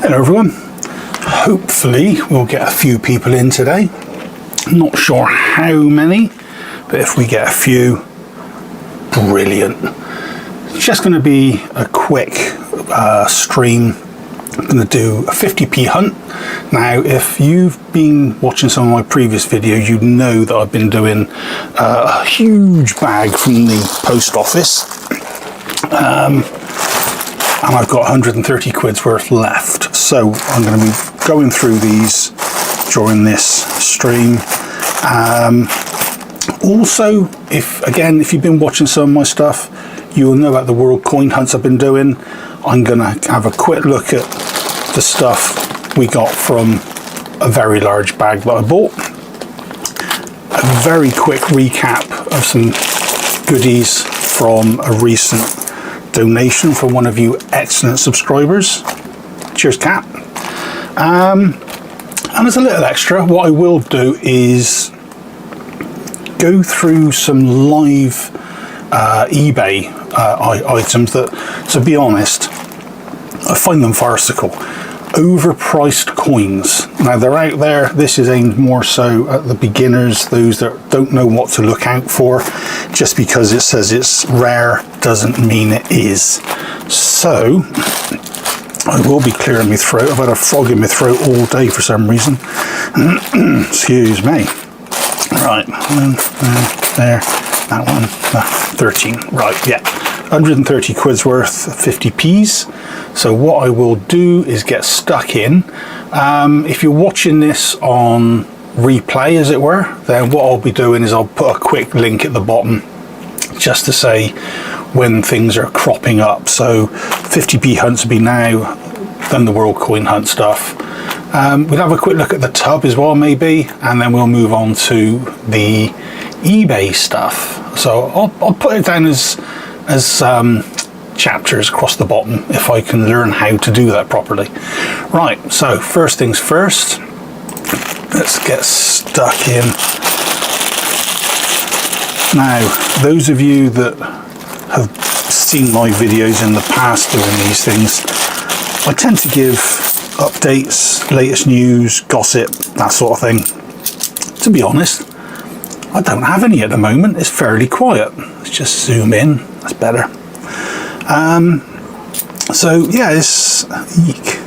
Hello everyone, hopefully we'll get a few people in today. Not sure how many, but if we get a few, brilliant. It's just going to be a quick stream. I'm going to do a 50p hunt. Now if you've been watching some of my previous videos, you know that I've been doing a huge bag from the post office. And I've got 130 quid's worth left, so I'm going to be going through these during this stream. Also, if you've been watching some of my stuff, you'll know about the world coin hunts I've been doing. I'm going to have a quick look at the stuff we got from a very large bag that I bought. A very quick recap of some goodies from a recent donation from one of you excellent subscribers. Cheers, Kat. And as a little extra, what I will do is go through some live eBay items that, to be honest, I find them farcical. Overpriced coins. Now they're out there. This is aimed more so at the beginners, those that don't know what to look out for. Just because it says it's rare doesn't mean it is. So I will be clearing my throat. I've had a frog in my throat all day for some reason. Excuse me. Right, there, that one, 13. Right, yeah, 130 quid's worth, 50p's. So what I will do is get stuck in. If you're watching this on replay, as it were, then what I'll be doing is I'll put a quick link at the bottom just to say when things are cropping up. So 50p hunts will be now, then the world coin hunt stuff. We'll have a quick look at the tub as well, maybe, and then we'll move on to the eBay stuff. So I'll put it down as chapters across the bottom if I can learn how to do that properly. Right, so first things first, let's get stuck in. Now, those of you that have seen my videos in the past doing these things, I tend to give updates, latest news, gossip, that sort of thing. To be honest, I don't have any at the moment. It's fairly quiet. Let's just zoom in, that's better. So yeah, it's eek.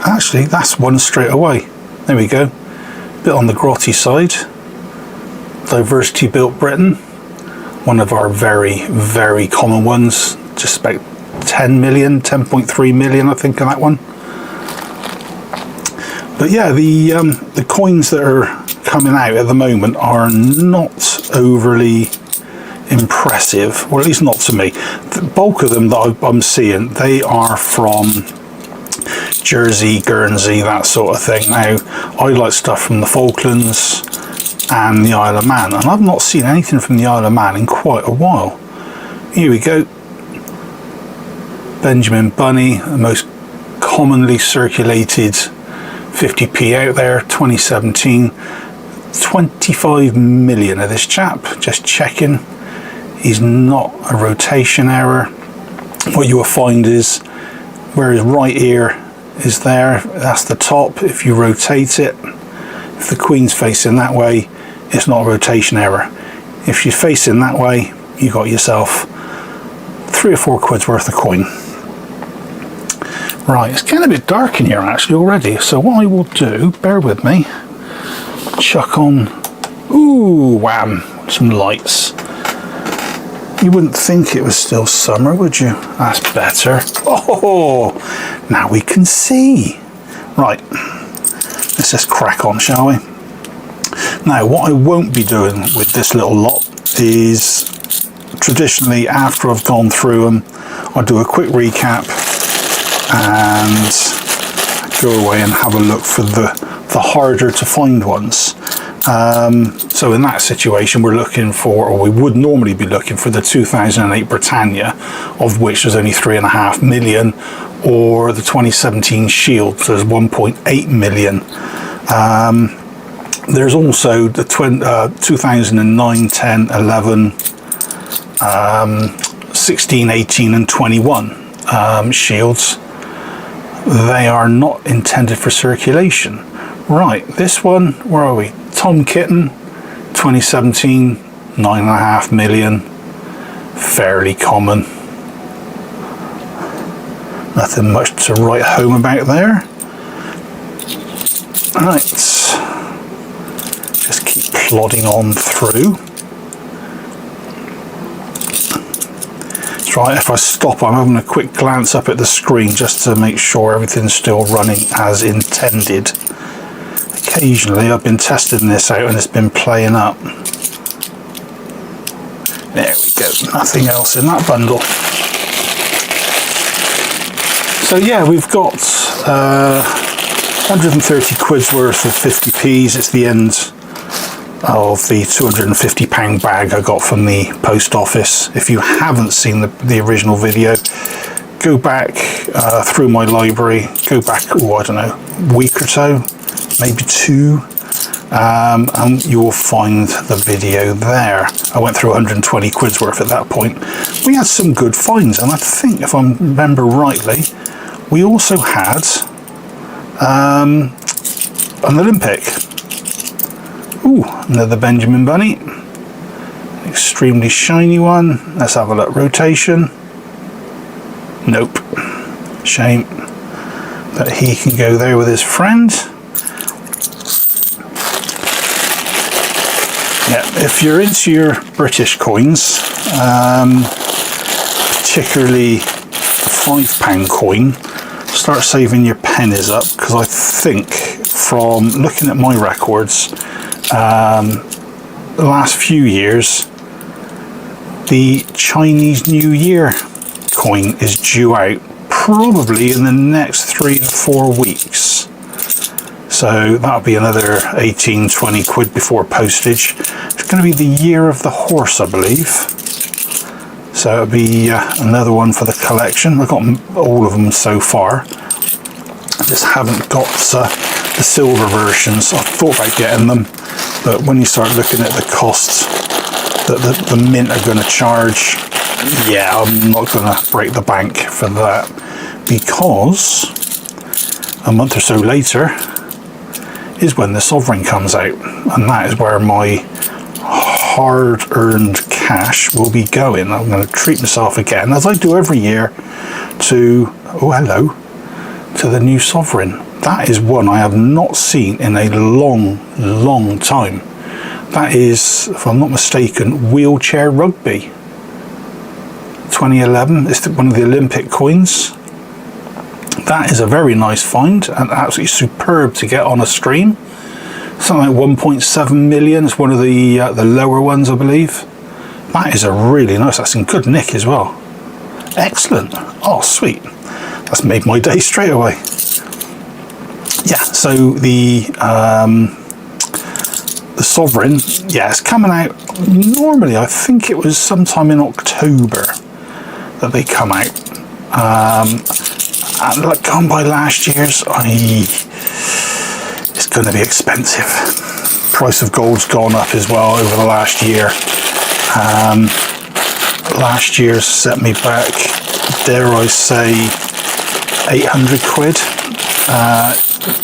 Actually, that's one straight away. There we go. Bit on the grotty side. Diversity Built Britain, one of our very, very common ones. Just about 10 million, 10.3 million, I think, on that one. But yeah, the coins that are coming out at the moment are not overly impressive, or at least not to me. The bulk of them that I'm seeing, they are from Jersey, Guernsey, that sort of thing. Now, I like stuff from the Falklands and the Isle of Man, and I've not seen anything from the Isle of Man in quite a while. Here we go. Benjamin Bunny, the most commonly circulated 50p out there, 2017. 25 million of this chap, just checking. He's not a rotation error. What you will find is where his right ear is there, that's the top. If you rotate it, if the queen's facing that way, it's not a rotation error. If she's facing that way, you got yourself 3 or 4 quid's worth of coin. Right, it's getting a bit dark in here actually already, so what I will do, bear with me, chuck on, ooh, wham, some lights. You wouldn't think it was still summer, would you? That's better. Oh, now we can see. Right, let's just crack on, shall we? Now, what I won't be doing with this little lot is, traditionally, after I've gone through them, I'll do a quick recap and go away and have a look for the harder to find ones. So in that situation, we're looking for, or we would normally be looking for, the 2008 Britannia, of which there's only 3.5 million, or the 2017 Shield, so there's 1.8 million. There's also the 2009, 10, 11, 16, 18 and 21 shields. they are not intended for circulation. Right, this one, where are we? Tom Kitten, 2017, 9.5 million. Fairly common. Nothing much to write home about there. Right, just keep plodding on through. That's right, if I stop, I'm having a quick glance up at the screen just to make sure everything's still running as intended. Occasionally I've been testing this out and it's been playing up. There we go, nothing else in that bundle. So yeah, we've got 130 quid's worth of 50p's. It's the end of the £250 bag I got from the post office. If you haven't seen the original video, go back through my library, go back, oh, I don't know, a week or so, maybe 2, and you will find the video there. I went through 120 quid's worth at that point. We had some good finds, and I think, if I remember rightly, we also had an Olympic. Ooh, another Benjamin Bunny. Extremely shiny one. Let's have a look. Rotation. Nope. Shame. But he can go there with his friend. Yeah, if you're into your British coins, particularly the £5 coin, start saving your pennies up, because I think from looking at my records, the last few years, the Chinese New Year coin is due out probably in the next 3 to 4 weeks. So that'll be another 18-20 quid before postage. It's going to be the year of the horse, I believe. So it'll be another one for the collection. I've got all of them so far. I just haven't got the silver versions. I thought about getting them, but when you start looking at the costs that the mint are going to charge, yeah, I'm not going to break the bank for that, because a month or so later is when the sovereign comes out, and that is where my hard-earned cash will be going. I'm going to treat myself again, as I do every year, to, oh hello, to the new sovereign. That is one I have not seen in a long time. That is, if I'm not mistaken, Wheelchair Rugby 2011. It's one of the Olympic coins. That is a very nice find and absolutely superb to get on a stream. Something like 1.7 million. It's one of the lower ones, I believe. That is a really nice. That's in good nick as well. Excellent. Oh, sweet. That's made my day straight away. Yeah. So the sovereign, yeah, it's coming out. Normally, I think it was sometime in October that they come out. And like gone by last year's, it's going to be expensive. Price of gold's gone up as well over the last year. Last year's set me back, dare I say, 800 quid.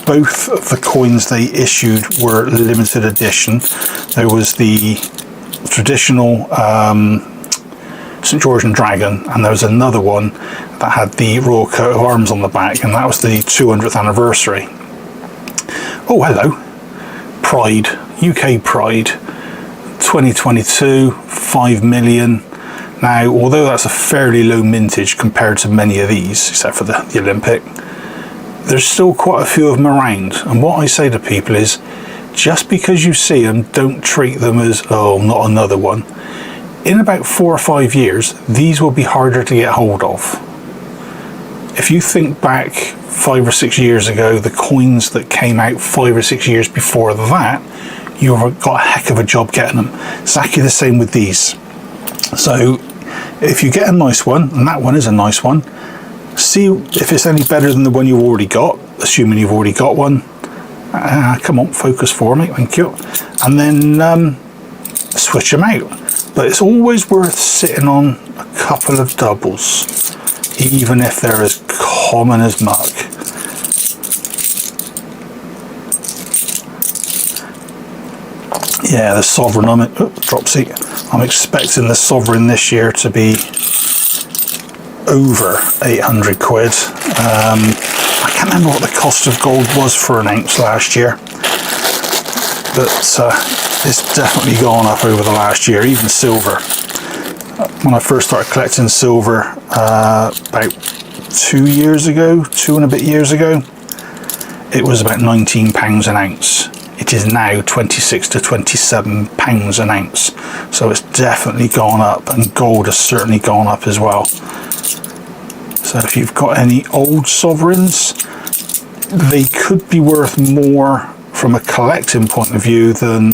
Both of the coins they issued were limited edition. There was the traditional St. George and Dragon, and there was another one that had the Royal Coat of Arms on the back, and that was the 200th anniversary. Oh, hello. Pride, UK Pride, 2022, 5 million. Now, although that's a fairly low mintage compared to many of these, except for the Olympic, there's still quite a few of them around. And what I say to people is, just because you see them, don't treat them as, oh, not another one. In about 4 or 5 years, these will be harder to get hold of. If you think back 5 or 6 years ago, the coins that came out 5 or 6 years before that, you've got a heck of a job getting them. Exactly the same with these. So if you get a nice one, and that one is a nice one, see if it's any better than the one you've already got, assuming you've already got one. Come on, focus for me, thank you. And then switch them out. But it's always worth sitting on a couple of doubles, even if they're as common as muck. Yeah, the sovereign, I'm expecting the sovereign this year to be over 800 quid. I can't remember what the cost of gold was for an ounce last year, but it's definitely gone up over the last year. Even silver. When I first started collecting silver about 2 years ago, 2 and a bit years ago, it was about £19 an ounce. It is now £26 to £27 an ounce. So it's definitely gone up, and gold has certainly gone up as well. So if you've got any old sovereigns, they could be worth more from a collecting point of view than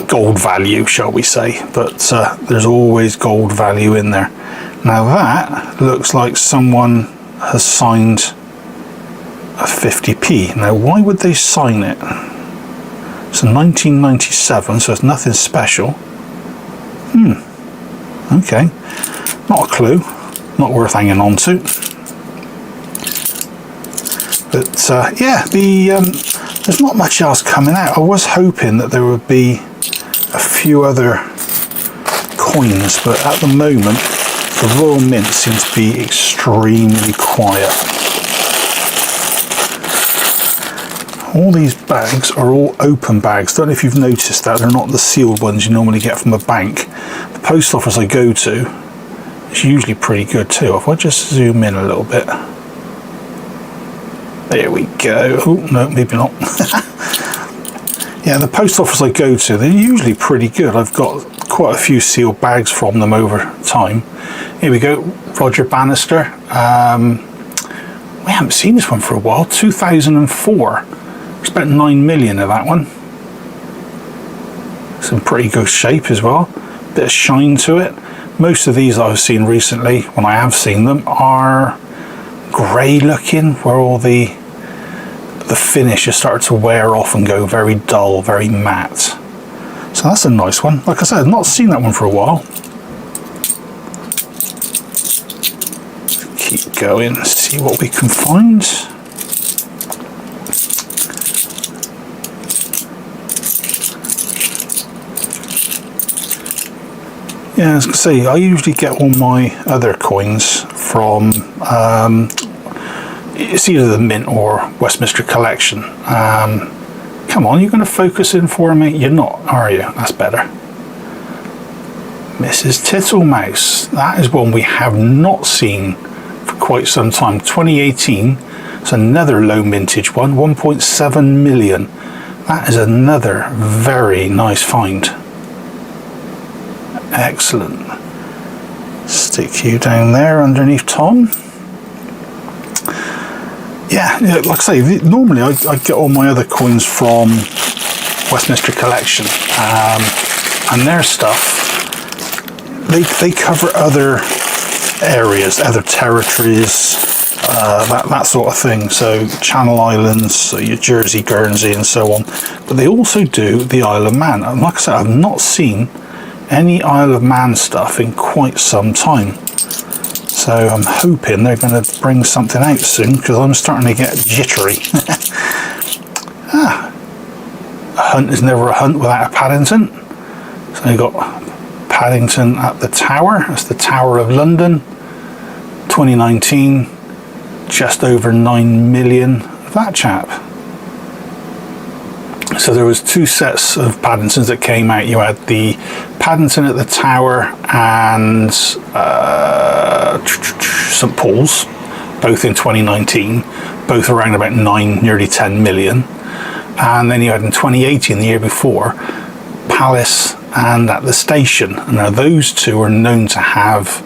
gold value, shall we say. But there's always gold value in there. Now that looks like someone has signed a 50p. Now why would they sign it? It's a 1997, so it's nothing special. Okay, not a clue, not worth hanging on to. But yeah, there's not much else coming out. I was hoping that there would be a few other coins, but at the moment the Royal Mint seems to be extremely quiet. All these bags are all open bags. Don't know if you've noticed that. They're not the sealed ones you normally get from a bank. The post office I go to is usually pretty good too. If I just zoom in a little bit. There we go. Oh, no, maybe not. Yeah, the post office I go to, they're usually pretty good. I've got quite a few sealed bags from them over time. Here we go. Roger Bannister. We haven't seen this one for a while. 2004. It's about 9 million of that one. It's in pretty good shape as well. Bit of shine to it. Most of these I've seen recently, when I have seen them, are grey looking, where all the finish has started to wear off and go very dull, very matte. So that's a nice one. Like I said, I've not seen that one for a while. Keep going, see what we can find. Yeah, I was going to say, I usually get all my other coins from, it's either the Mint or Westminster Collection. Come on, you're going to focus in for me? You're not, are you? That's better. Mrs. Tittlemouse. That is one we have not seen for quite some time. 2018. It's another low mintage one, 1.7 million. That is another very nice find. Excellent. Stick you down there underneath Tom. Yeah, like I say, normally I get all my other coins from Westminster Collection, and their stuff, they cover other areas, other territories, that sort of thing. So Channel Islands, so your Jersey, Guernsey, and so on. But they also do the Isle of Man, and like I said, I've not seen any Isle of Man stuff in quite some time. So I'm hoping they're going to bring something out soon, because I'm starting to get jittery. A hunt is never a hunt without a Paddington. So you've got Paddington at the Tower. That's the Tower of London. 2019, just over 9 million of that chap. So there was 2 sets of Paddingtons that came out. You had the Paddington at the Tower and St Paul's, both in 2019, both around about 9, nearly 10 million. And then you had in 2018, the year before, Palace and at the Station. Now those 2 are known to have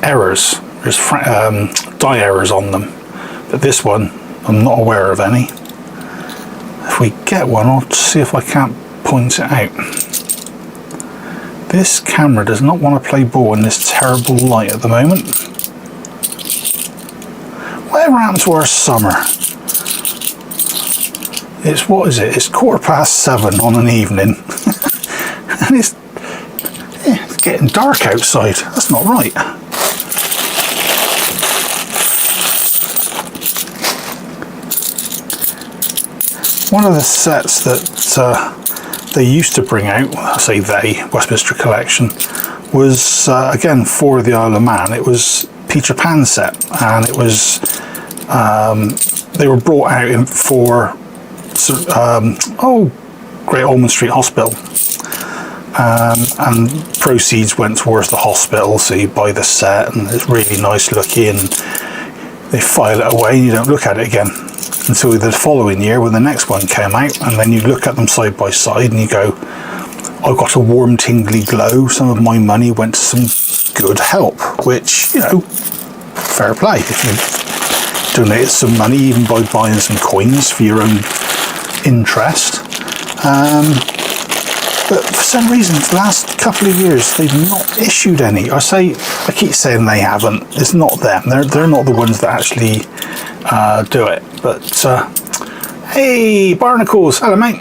errors. There's die errors on them, but this one I'm not aware of any. If we get one, I'll see if I can't point it out. This camera does not want to play ball in this terrible light at the moment. Whatever happened to our summer? It's, what is it? It's 7:15 on an evening. And it's getting dark outside. That's not right. One of the sets that they used to bring out, I say they, Westminster Collection, was again for the Isle of Man. It was Peter Pan set, and it was they were brought out for Great Ormond Street Hospital, and proceeds went towards the hospital. So you buy the set, and it's really nice looking. They file it away, and you don't look at it again until the following year when the next one came out, and then you look at them side by side, and you go, "I got a warm, tingly glow. Some of my money went to some good help," which, you know, fair play. If you donated some money, even by buying some coins for your own interest. But for some reason, the last couple of years, they've not issued any. I keep saying they haven't. It's not them. They're not the ones that actually do it. But hey, Barnacles, hello, mate.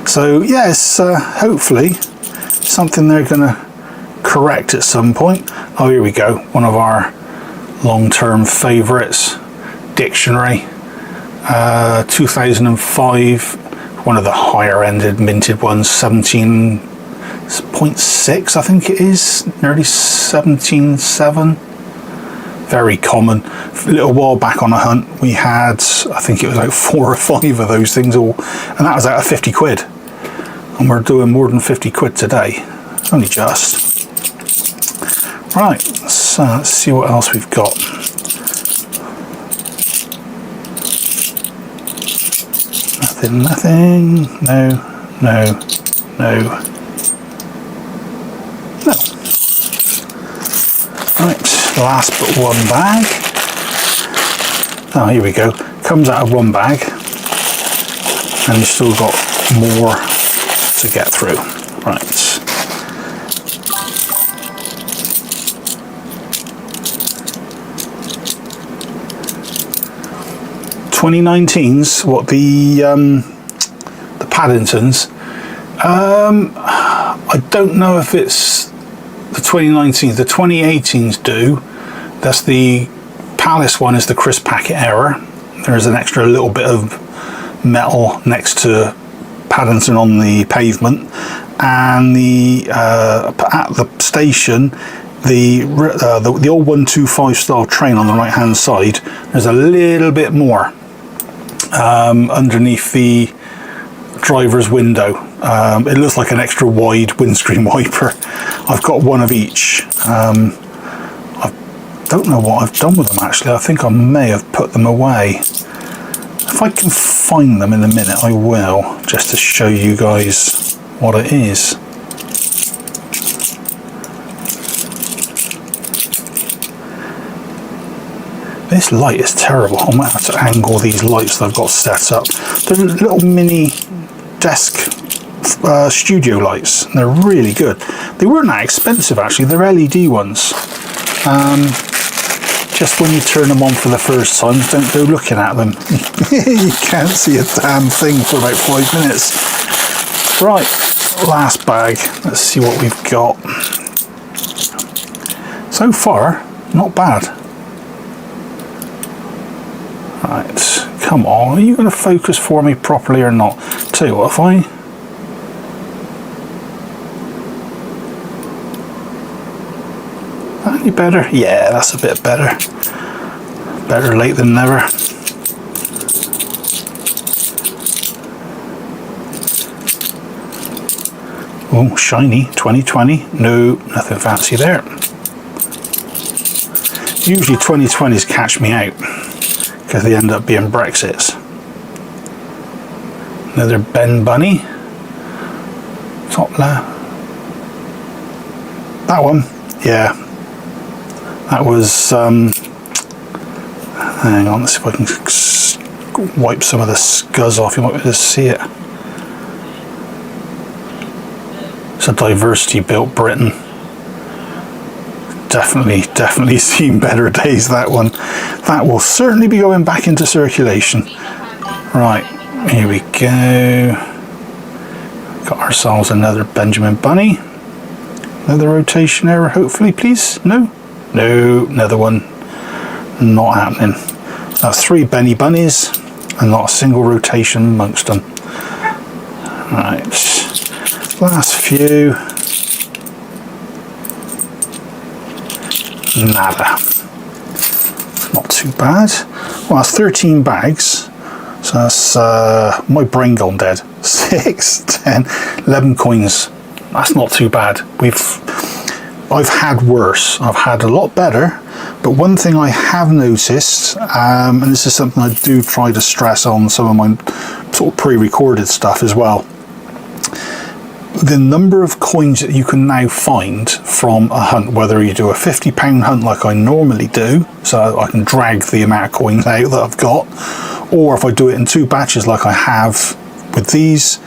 So yes, hopefully something they're going to correct at some point. Oh, here we go. One of our long-term favourites, Dictionary, 2005. One of the higher-ended minted ones, 17.6, I think it is, nearly 17.7. Very common. A little while back on a hunt, we had, I think it was like 4 or 5 of those things all, and that was out of 50 quid. And we're doing more than 50 quid today. Only just. Right, so let's see what else we've got. Nothing. No. Right, last but one bag. Oh, here we go. Comes out of one bag, and you've still got more to get through. Right. (2019s), what the Paddingtons. I don't know if it's the 2019s. The 2018s do. That's the Palace one. Is the crisp packet error. There's an extra little bit of metal next to Paddington on the pavement, and the at the station, the old 125 style train on the right hand side. There's a little bit more underneath the driver's window. It looks like an extra wide windscreen wiper. I've got one of each. I don't know what I've done with them actually. I think I may have put them away. If I can find them in a minute, I will, just to show you guys what it is. This light is terrible. I might have to angle these lights that I've got set up. They're little mini desk studio lights. They're really good. They weren't that expensive actually. They're LED ones. Just when you turn them on for the first time, don't go looking at them. You can't see a damn thing for about 5 minutes. Right, last bag. Let's see what we've got. So far, not bad. Right, come on, are you going to focus for me properly or not? Tell you what, if I... Any better? Yeah, that's a bit better. Better late than never. Oh, shiny, 2020. No, nothing fancy there. Usually 2020s catch me out, because they end up being Brexits. Another Ben Bunny. Top left. That one, yeah. That was, hang on, let's see if I can wipe some of the scuzz off. You might be able to see it. It's a Diversity built Britain. Definitely seen better days, that one. That will certainly be going back into circulation. Right, here we go. Got ourselves another Benjamin Bunny. Another rotation error, hopefully, please. No, another one. Not happening. So 3 Benny Bunnies. and not a single rotation amongst them. Right, last few. Nada. Not too bad. Well, that's 13 bags. So that's my brain gone dead. 6, 10, 11 coins. That's not too bad. I've had worse. I've had a lot better. But one thing I have noticed, and this is something I do try to stress on some of my sort of pre-recorded stuff as well, the number of coins that you can now find from a hunt, whether you do a £50 hunt like I normally do, so I can drag the amount of coins out that I've got, or if I do it in 2 batches like I have with these,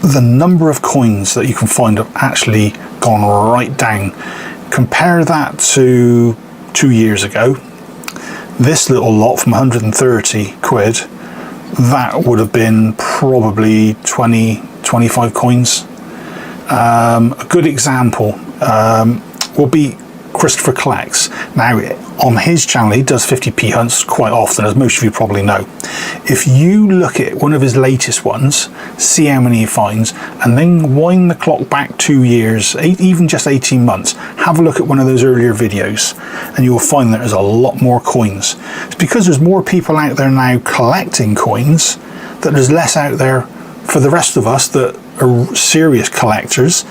the number of coins that you can find have actually gone right down. Compare that to 2 years ago. This little lot from 130 quid, that would have been probably 20, 25 coins. A good example will be Christopher Collects. Now, on his channel, he does 50p hunts quite often, as most of you probably know. If you look at one of his latest ones, see how many he finds, and then wind the clock back 2 years, even just 18 months, have a look at one of those earlier videos, and you will find that there's a lot more coins. It's because there's more people out there now collecting coins, that there's less out there for the rest of us that are serious collectors.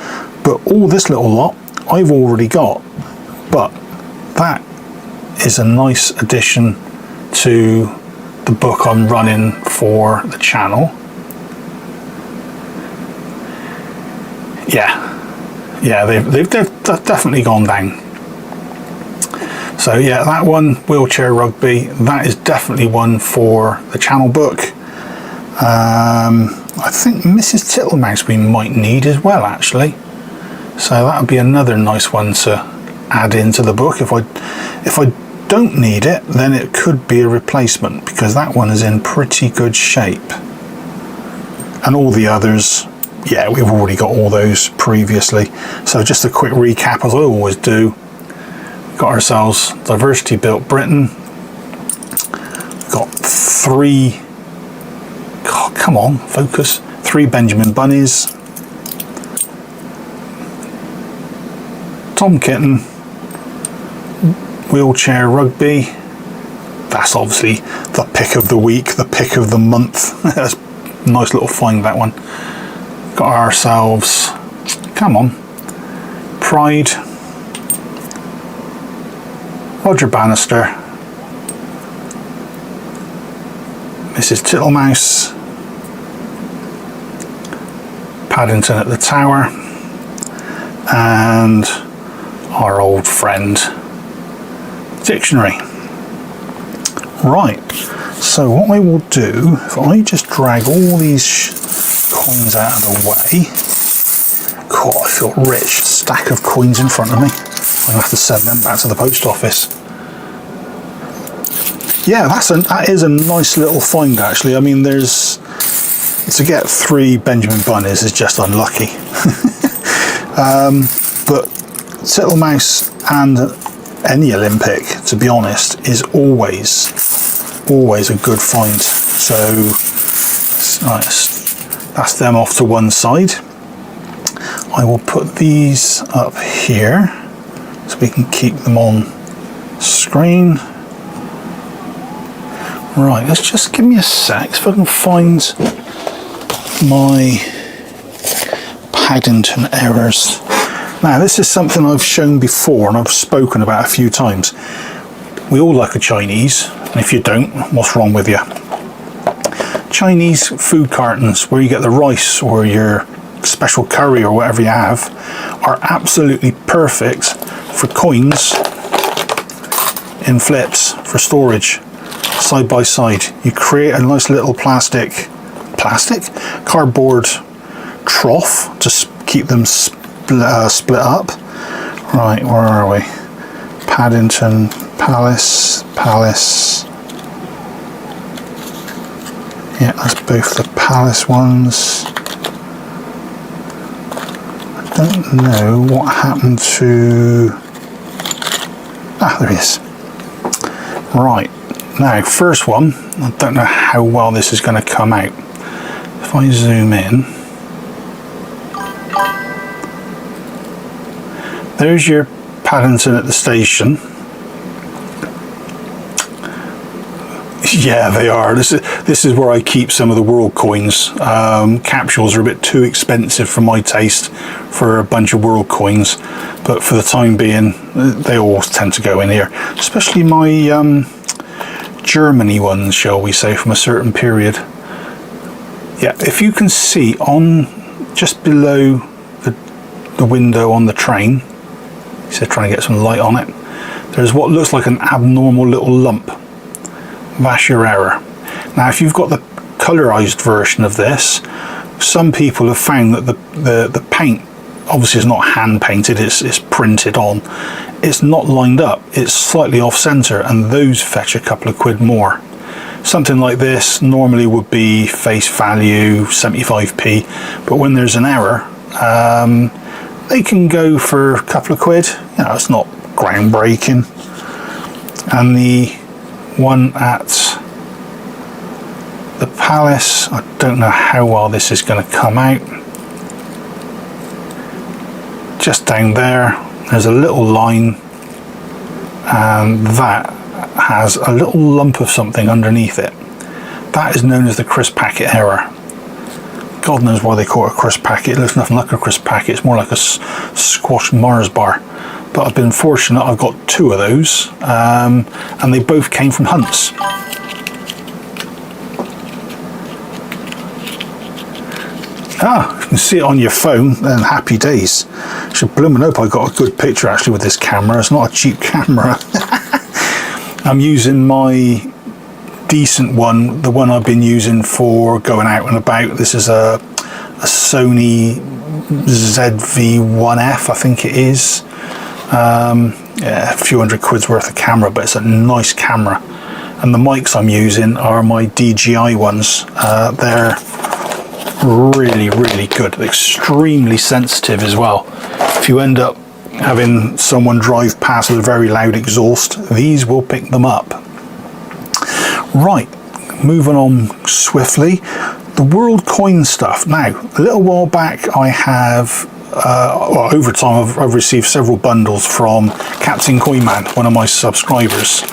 But all this little lot I've already got. But that is a nice addition to the book I'm running for the channel. Yeah, they've definitely gone down. So yeah, that one, Wheelchair Rugby, that is definitely one for the channel book. I think Mrs. Tittlemouse we might need as well, actually. So that would be another nice one to add into the book. If I don't need it, then it could be a replacement, because that one is in pretty good shape. And all the others, yeah, we've already got all those previously. So just a quick recap, as I always do. Got ourselves Diversity Built Britain. Got 3, oh, come on, focus, 3 Benjamin Bunnies. Tom Kitten, Wheelchair Rugby. That's obviously the pick of the week, the pick of the month. That's a nice little find, that one. Got ourselves, come on, Pride, Roger Bannister, Mrs. Tittlemouse, Paddington at the Tower, and our old friend Dictionary. Right, so what I will do, if I just drag all these coins out of the way, God, I feel rich, stack of coins in front of me. I'm going to have to send them back to the post office. Yeah, that is a nice little find, actually. I mean, to get 3 Benjamin Bunnies is just unlucky. But Tittlemouse and any Olympic, to be honest, is always a good find. So that's them off to one side. I will put these up here so we can keep them on screen. Right, let's just give me a sec if I can find my Paddington Errors. Now, this is something I've shown before and I've spoken about a few times. We all like a Chinese, and if you don't, what's wrong with you? Chinese food cartons where you get the rice or your special curry or whatever you have are absolutely perfect for coins in flips for storage, side by side. You create a nice little cardboard trough to keep them split up. Right, where are we? Paddington Palace. Yeah, that's both the Palace ones. I don't know what happened to... Ah, there he is. Right, Now, first one, I don't know how well this is going to come out. If I zoom in, there's your Paddington at the station. Yeah, they are. This is where I keep some of the world coins. Capsules are a bit too expensive for my taste for a bunch of world coins, but for the time being, they all tend to go in here. Especially my Germany ones, shall we say, from a certain period. Yeah, if you can see on just below the window on the train, so trying to get some light on it, there's what looks like an abnormal little lump. That's your error. Now, if you've got the colorized version of this, some people have found that the paint obviously is not hand painted, it's printed on. It's not lined up, it's slightly off center, and those fetch a couple of quid more. Something like this normally would be face value 75p, but when there's an error, they can go for a couple of quid. You know, it's not groundbreaking. And the one at the Palace, I don't know how well this is going to come out. Just down there, there's a little line, and that has a little lump of something underneath it. That is known as the crisp packet error. God knows why they call it a crisp packet. It looks nothing like a crisp packet. It's more like a squashed Mars bar. But I've been fortunate, I've got two of those, and they both came from Hunts. Ah, you can see it on your phone, then happy days. Should blooming hope I got a good picture actually with this camera. It's not a cheap camera. I'm using my decent one, the one I've been using for going out and about. This is a Sony ZV-1F, I think it is. Yeah, a few hundred quid's worth of camera, but it's a nice camera. And the mics I'm using are my DJI ones. They're really, really good, extremely sensitive as well. If you end up having someone drive past with a very loud exhaust, these will pick them up. Right, moving on swiftly, the world coin stuff. Now, a little while back I have well, over time I've received several bundles from Captain Coinman, one of my subscribers.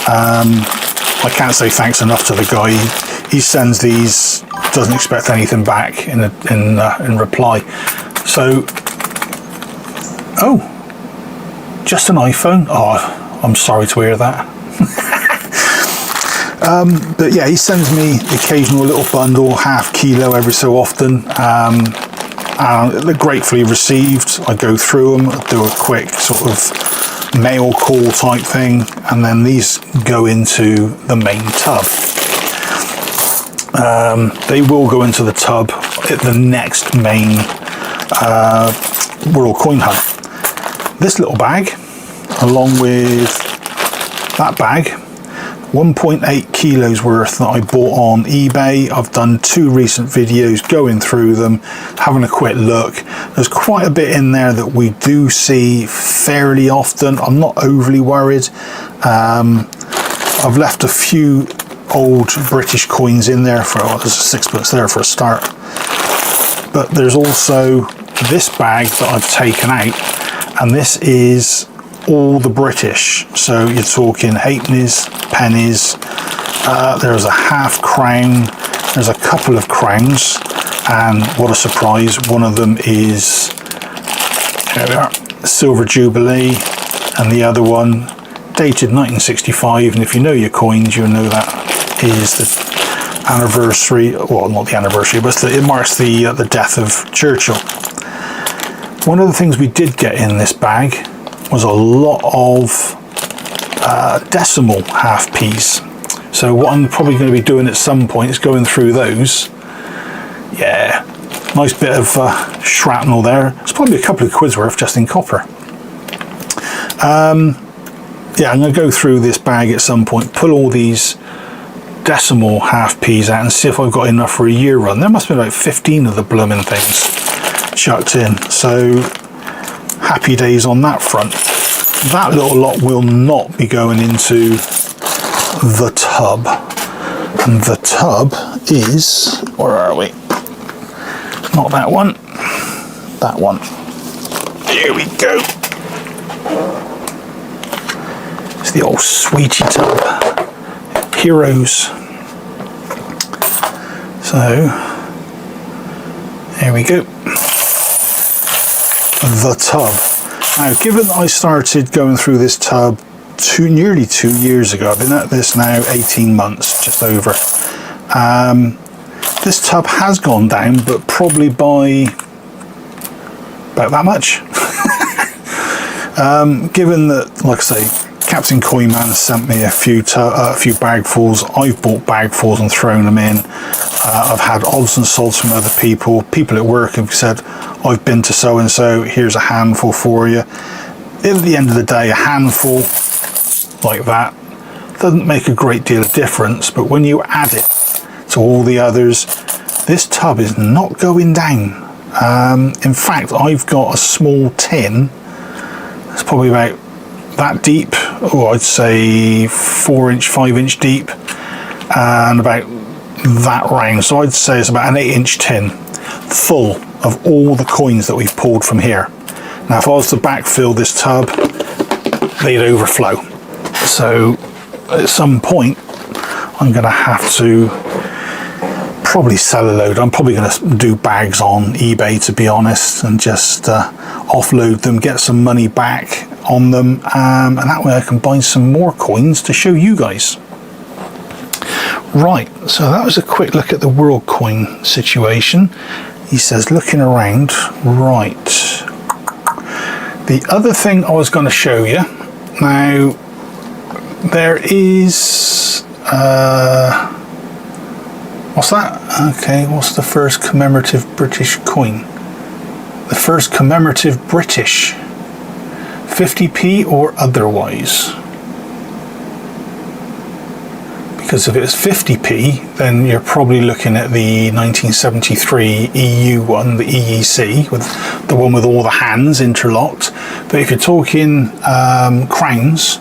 I can't say thanks enough to the guy. He sends these, doesn't expect anything back in reply. So, oh, just an iPhone? Oh, I'm sorry to hear that. But yeah, he sends me the occasional little bundle, half kilo every so often. They're gratefully received. I go through them, do a quick sort of mail call type thing, and then these go into the main tub. They will go into the tub at the next main World Coin Hunt. This little bag, along with that bag, 1.8 kilos worth that I bought on eBay. I've done 2 recent videos going through them, having a quick look. There's quite a bit in there that we do see fairly often. I'm not overly worried. I've left a few old British coins in there for, oh, there's a 6pence there for a start. But there's also this bag that I've taken out, and this is all the British. So you're talking halfpennies, pennies, there's a half crown, there's a couple of crowns, and what a surprise, one of them is, here we are, Silver Jubilee, and the other one dated 1965, and if you know your coins, you'll know that is the anniversary, well, not the anniversary, but it marks the death of Churchill. One of the things we did get in this bag was a lot of decimal half P's. So what I'm probably going to be doing at some point is going through those. Yeah, nice bit of shrapnel there. It's probably a couple of quid's worth just in copper. Yeah, I'm going to go through this bag at some point, pull all these decimal half P's out and see if I've got enough for a year run. There must be about 15 of the blooming things chucked in. So happy days on that front. That little lot will not be going into the tub. And the tub is, where are we? Not that one, that one. Here we go. It's the old sweetie tub. Heroes. So, here we go. The tub. Now, given that I started going through this tub nearly 2 years ago, I've been at this now 18 months, just over. This tub has gone down, but probably by about that much. Given that, like I say, Captain Coinman sent me a few bagfuls. I've bought bagfuls and thrown them in. I've had odds and sods from other people. People at work have said, I've been to so-and-so, here's a handful for you. At the end of the day, a handful like that doesn't make a great deal of difference, but when you add it to all the others, this tub is not going down. In fact, I've got a small tin. It's probably about that deep, or I'd say 4-inch, 5-inch deep, and about that round. So I'd say it's about an 8-inch tin full of all the coins that we've pulled from here. Now, if I was to backfill this tub, they'd overflow. So at some point, I'm going to have to probably sell a load. I'm probably going to do bags on eBay, to be honest, and just offload them, get some money back on them, and that way I can buy some more coins to show you guys. Right, so that was a quick look at the world coin situation. He says, looking around, right. The other thing I was going to show you, now, there is, what's that? Okay, what's the first commemorative British coin? The first commemorative British, 50p or otherwise. Because if it's 50p, then you're probably looking at the 1973 EU one, the EEC, with the one with all the hands interlocked. But if you're talking crowns,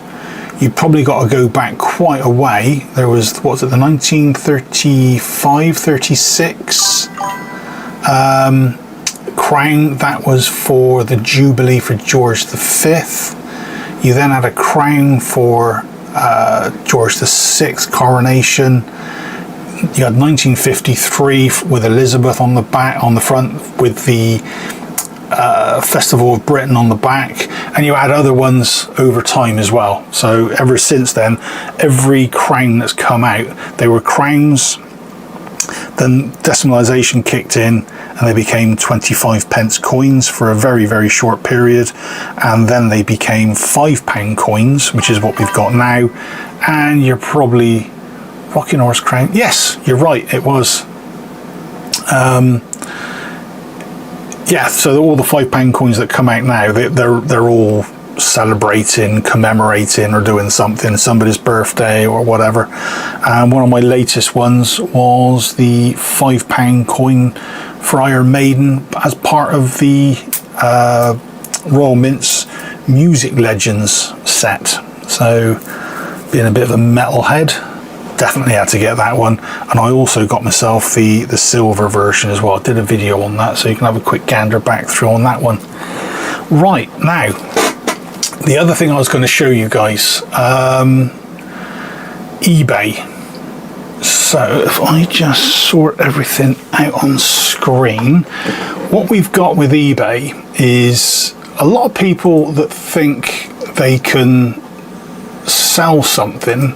you've probably got to go back quite a way. There was, what was it, the 1935, 36 crown, that was for the Jubilee for George V. You then had a crown for George VI coronation. You had 1953 with Elizabeth on the back, on the front, with the Festival of Britain on the back, and you had other ones over time as well. So ever since then, every crown that's come out, they were crowns, then decimalisation kicked in and they became 25 pence coins for a very, very short period, and then they became £5 coins, which is what we've got now. And you're probably Rocking Horse crown. Yes, you're right, it was. Yeah, so all the £5 coins that come out now, they're all celebrating, commemorating, or doing something, somebody's birthday or whatever. And one of my latest ones was the £5 coin for Iron Maiden as part of the Royal Mint's Music Legends set. So, being a bit of a metalhead, definitely had to get that one. And I also got myself the silver version as well. I did a video on that, so you can have a quick gander back through on that one. Right, now, the other thing I was going to show you guys, eBay. So if I just sort everything out on screen, what we've got with eBay is a lot of people that think they can sell something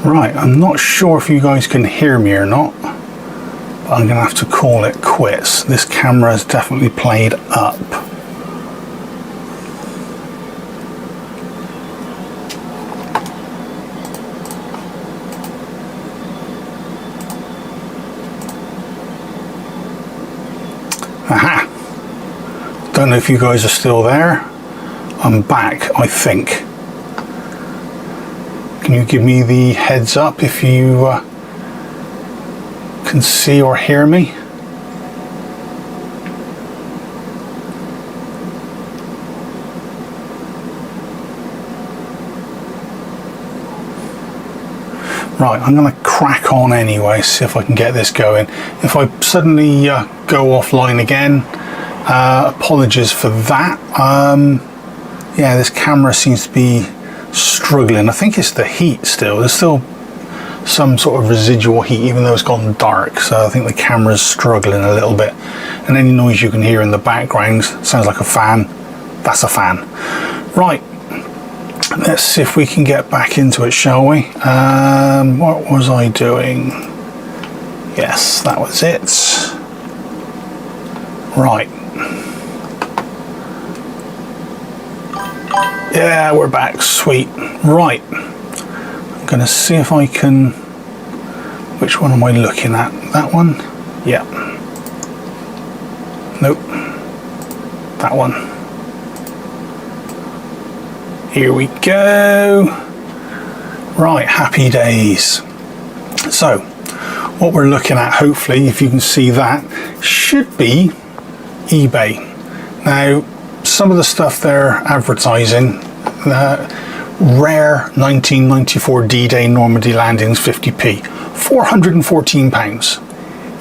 Right, I'm not sure if you guys can hear me or not, but I'm going to have to call it quits. This camera has definitely played up. Aha! Don't know if you guys are still there. I'm back, I think. Can you give me the heads up if you can see or hear me? Right, I'm going to crack on anyway, see if I can get this going. If I suddenly go offline again, apologies for that. Yeah, this camera seems to be struggling. I think it's the heat still. There's still some sort of residual heat even though it's gone dark, so I think the camera's struggling a little bit. And any noise you can hear in the background sounds like a fan. That's a fan. Right, let's see if we can get back into it, shall we? What was I doing? Yes, that was it. Right. Yeah, we're back. Sweet. Right. I'm going to see if I can... Which one am I looking at? That one? Yeah. Nope. That one. Here we go. Right, happy days. So, what we're looking at, hopefully, if you can see that, should be eBay. Now, some of the stuff they're advertising, rare 1994 D-Day Normandy landings 50p, £414.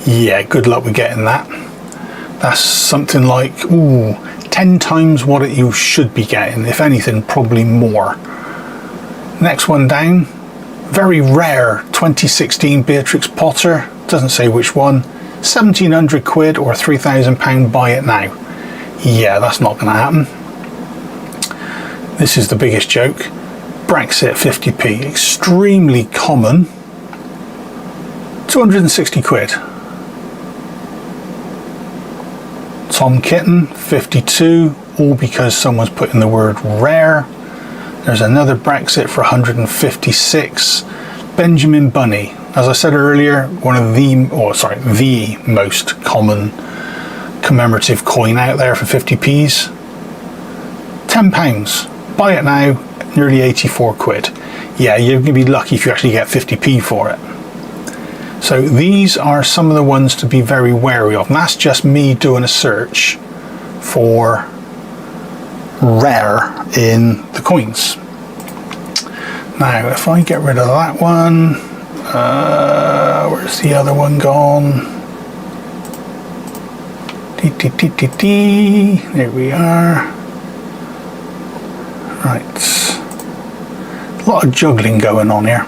Yeah, good luck with getting that. That's something like 10 times what you should be getting, if anything, probably more. Next one down, very rare 2016 Beatrix Potter, doesn't say which one, 1700 quid or £3,000, buy it now. Yeah, that's not going to happen. This is the biggest joke. Brexit 50p, extremely common, 260 quid. Tom Kitten 52, all because someone's put in the word rare. There's another Brexit for 156. Benjamin Bunny, as I said earlier, one of the most common commemorative coin out there for 50p's. £10, buy it now, nearly 84 quid. Yeah, you're going to be lucky if you actually get 50p for it. So these are some of the ones to be very wary of, and that's just me doing a search for rare in the coins. Now if I get rid of that one, where's the other one gone? There we are. Right. A lot of juggling going on here.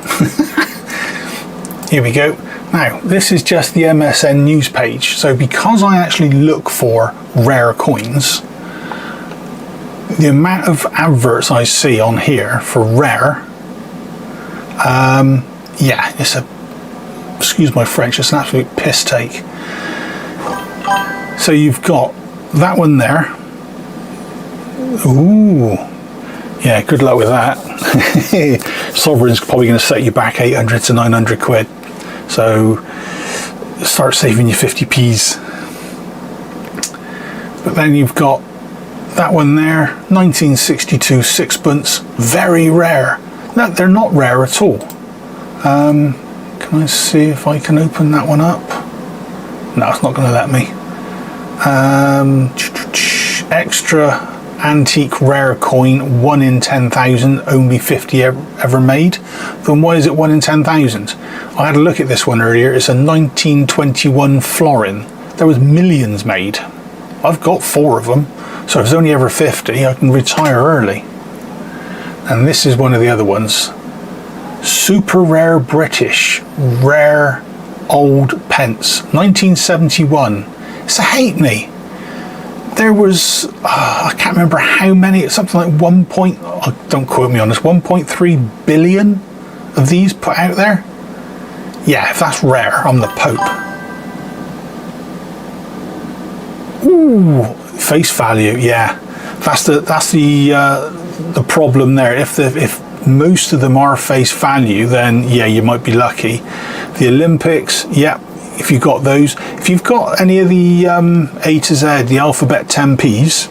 Here we go. Now, this is just the MSN news page. So because I actually look for rare coins, the amount of adverts I see on here for rare, yeah, it's a, excuse my French, it's an absolute piss take. So you've got that one there. Ooh, yeah, good luck with that. Sovereign's probably going to set you back 800 to 900 quid. So start saving your 50p's. But then you've got that one there, 1962 sixpence, very rare. No, they're not rare at all. Can I see if I can open that one up? No, it's not going to let me. Extra antique rare coin, 1 in 10,000, only 50 ever made. Then why is it 1 in 10,000? I had a look at this one earlier. It's a 1921 florin. There was millions made. I've got 4 of them, so if it's only ever 50, I can retire early. And this is one of the other ones. Super rare British, rare old pence, 1971. It's a halfpenny. There was, I can't remember how many, it's something like don't quote me on this, 1.3 billion of these put out there. Yeah, if that's rare, I'm the Pope. Ooh, face value, yeah. That's the problem there. If most of them are face value, then yeah, you might be lucky. The Olympics, yeah. If you've got those, if you've got any of the A to Z, the alphabet 10p's,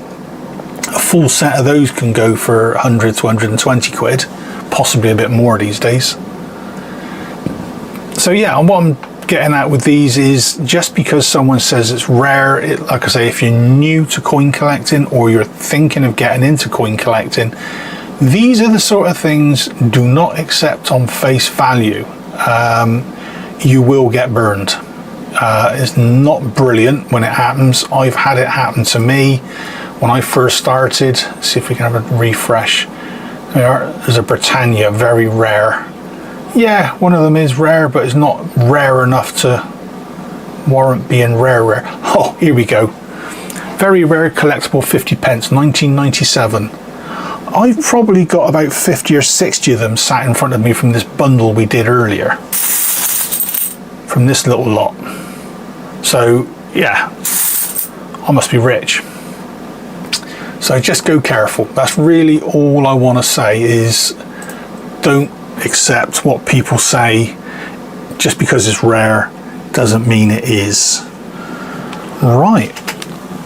a full set of those can go for 100 to 120 quid, possibly a bit more these days. So yeah, and what I'm getting at with these is just because someone says it's rare, like I say, if you're new to coin collecting or you're thinking of getting into coin collecting, these are the sort of things do not accept on face value. You will get burned. It's not brilliant when it happens. I've had it happen to me when I first started. Let's see if we can have a refresh. There's a Britannia, very rare. Yeah, one of them is rare, but it's not rare enough to warrant being rare. Oh, here we go. Very rare collectible 50p, 1997. I've probably got about 50 or 60 of them sat in front of me from this bundle we did earlier. From this little lot. So yeah, I must be rich. So just go careful. That's really all I want to say is don't accept what people say. Just because it's rare doesn't mean it is. Right,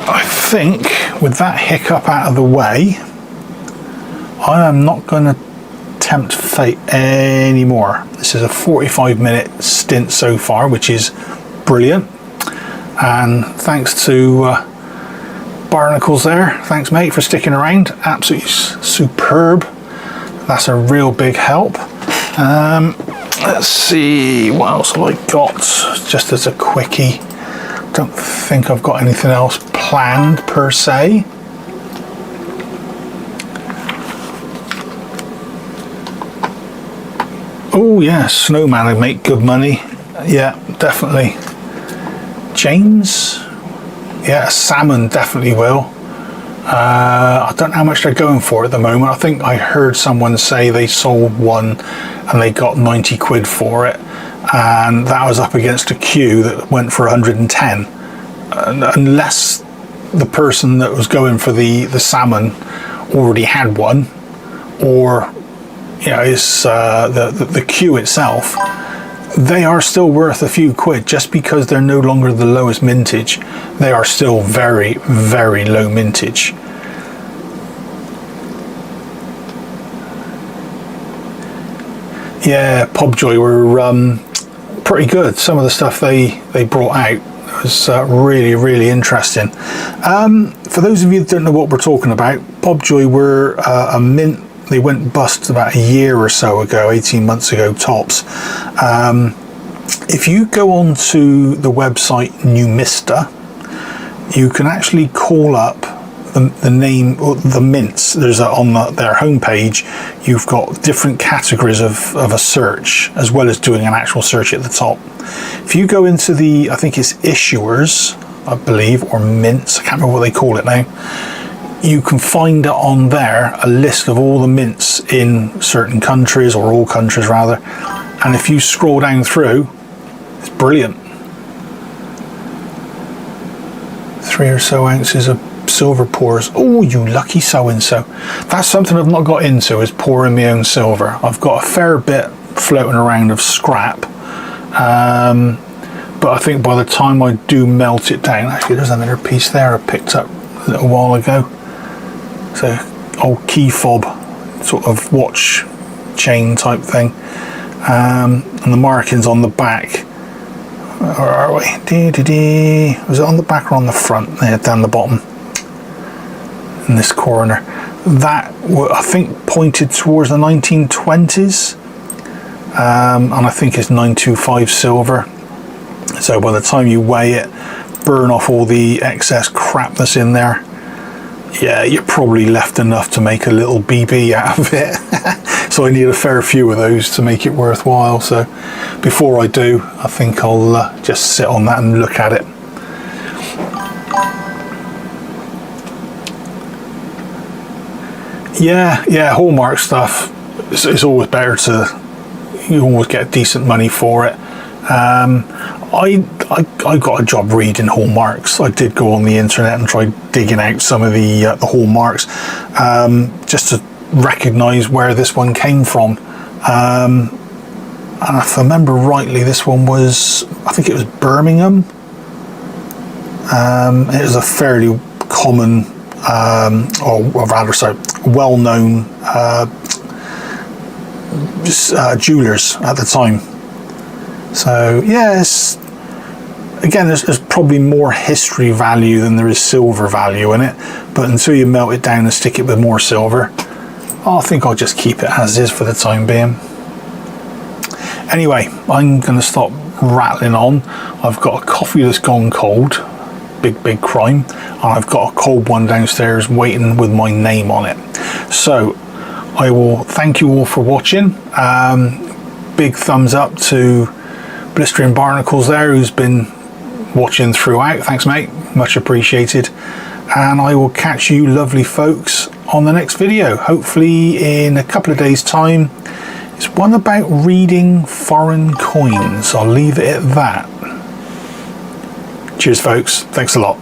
I think with that hiccup out of the way, I am not going to tempt fate anymore. This is a 45-minute stint so far, which is brilliant. And thanks to Barnacles there. Thanks, mate, for sticking around. Absolutely superb. That's a real big help. Let's see, what else have I got? Just as a quickie. Don't think I've got anything else planned per se. Oh yeah, Snowman would make good money. Yeah, definitely. James? Yeah, salmon definitely will. I don't know how much they're going for at the moment. I think I heard someone say they sold one and they got 90 quid for it. And that was up against a queue that went for 110. Unless the person that was going for the salmon already had one, or you know, it's the queue itself, they are still worth a few quid just because they're no longer the lowest mintage. They are still very, very low mintage. Yeah, Pobjoy were pretty good. Some of the stuff they brought out was really, really interesting. For those of you that don't know what we're talking about, Pobjoy were a mint. They went bust about a year or so ago, 18 months ago tops. If you go on to the website Numista, you can actually call up the name, or the mints. There's on their homepage, you've got different categories of a search, as well as doing an actual search at the top. If you go into the, I think it's issuers, I believe, or mints, I can't remember what they call it now, you can find it on there, a list of all the mints in certain countries, or all countries rather, and if you scroll down through, it's brilliant. 3 or so ounces of silver pours. Oh, you lucky so-and-so. That's something I've not got into, is pouring my own silver. I've got a fair bit floating around of scrap, but I think by the time I do melt it down, actually there's another piece there I picked up a little while ago. It's a old key fob, sort of watch chain type thing, and the markings on the back. Where are we? Was it on the back or on the front? There, down the bottom in this corner. That I think pointed towards the 1920s, and I think it's 925 silver. So by the time you weigh it, burn off all the excess crap that's in there, yeah, you're probably left enough to make a little BB out of it. So I need a fair few of those to make it worthwhile. So before I do, I think I'll just sit on that and look at it. Yeah, hallmark stuff, it's always better to, you always get decent money for it. I got a job reading hallmarks. I did go on the internet and try digging out some of the hallmarks, just to recognise where this one came from. And if I remember rightly, this one was, I think it was Birmingham. It was a fairly common, or rather, sorry, well-known jewellers at the time. So yes, again, there's probably more history value than there is silver value in it, but until you melt it down and stick it with more silver, I think I'll just keep it as is for the time being. Anyway, I'm going to stop rattling on. I've got a coffee that's gone cold, big crime, and I've got a cold one downstairs waiting with my name on it. So I will thank you all for watching. Big thumbs up to Blistering Barnacles there, who's been watching throughout. Thanks, mate, much appreciated. And I will catch you lovely folks on the next video, hopefully in a couple of days time. It's one about reading foreign coins. I'll leave it at that. Cheers folks, thanks a lot.